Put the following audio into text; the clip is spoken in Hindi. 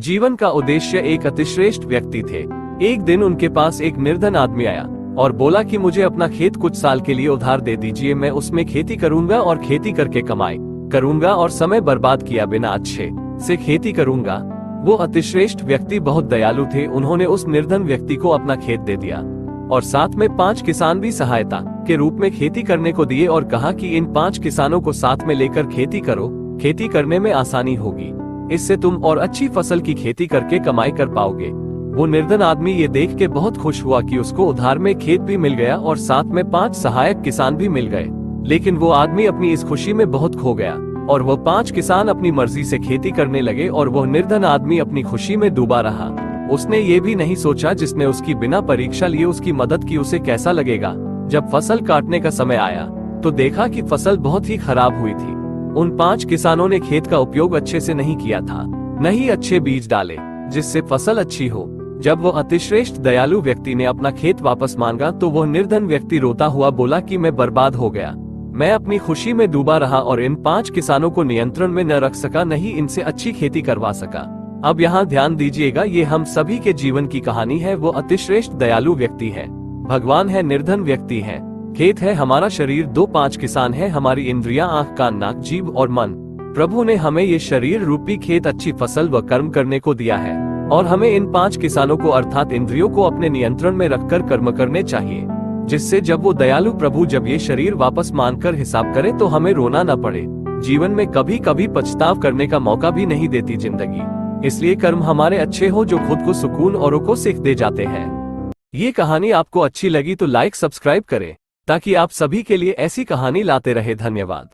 जीवन का उद्देश्य एक अतिश्रेष्ठ व्यक्ति थे। एक दिन उनके पास एक निर्धन आदमी आया और बोला कि मुझे अपना खेत कुछ साल के लिए उधार दे दीजिए, मैं उसमें खेती करूंगा और खेती करके कमाई करूंगा और समय बर्बाद किया बिना अच्छे से खेती करूंगा। वो अतिश्रेष्ठ व्यक्ति बहुत दयालु थे। उन्होंने उस निर्धन व्यक्ति को अपना खेत दे दिया और साथ में 5 किसान भी सहायता के रूप में खेती करने को दिए और कहा कि इन 5 किसानों को साथ में लेकर खेती करो, खेती करने में आसानी होगी, इससे तुम और अच्छी फसल की खेती करके कमाई कर पाओगे। वो निर्धन आदमी ये देख के बहुत खुश हुआ कि उसको उधार में खेत भी मिल गया और साथ में 5 सहायक किसान भी मिल गए। लेकिन वो आदमी अपनी इस खुशी में बहुत खो गया और वो 5 किसान अपनी मर्जी से खेती करने लगे और वो निर्धन आदमी अपनी खुशी में डूबा रहा। उसने ये भी नहीं सोचा जिसने उसकी बिना परीक्षा लिए उसकी मदद की उसे कैसा लगेगा। जब फसल काटने का समय आया तो देखा कि फसल बहुत ही खराब हुई थी। उन 5 किसानों ने खेत का उपयोग अच्छे से नहीं किया था, न ही अच्छे बीज डाले जिससे फसल अच्छी हो। जब वो अतिश्रेष्ठ दयालु व्यक्ति ने अपना खेत वापस मांगा तो वो निर्धन व्यक्ति रोता हुआ बोला कि मैं बर्बाद हो गया, मैं अपनी खुशी में डूबा रहा और इन 5 किसानों को नियंत्रण में न रख सका, न ही इनसे अच्छी खेती करवा सका। अब यहाँ ध्यान दीजिएगा, ये हम सभी के जीवन की कहानी है। वो अतिश्रेष्ठ दयालु व्यक्ति है, भगवान है, निर्धन व्यक्ति है, खेत है हमारा शरीर, 5 किसान है हमारी इंद्रियां, आंख, कान, नाक, जीभ और मन। प्रभु ने हमें ये शरीर रूपी खेत अच्छी फसल व कर्म करने को दिया है और हमें इन 5 किसानों को अर्थात इंद्रियों को अपने नियंत्रण में रखकर कर्म करने चाहिए, जिससे जब वो दयालु प्रभु जब ये शरीर वापस मांगकर हिसाब करे तो हमें रोना न पड़े। जीवन में कभी कभी पछताव करने का मौका भी नहीं देती जिंदगी, इसलिए कर्म हमारे अच्छे हो जो खुद को सुकून औरों को सीख दे जाते हैं। ये कहानी आपको अच्छी लगी तो लाइक सब्सक्राइब करें ताकि आप सभी के लिए ऐसी कहानी लाते रहे। धन्यवाद।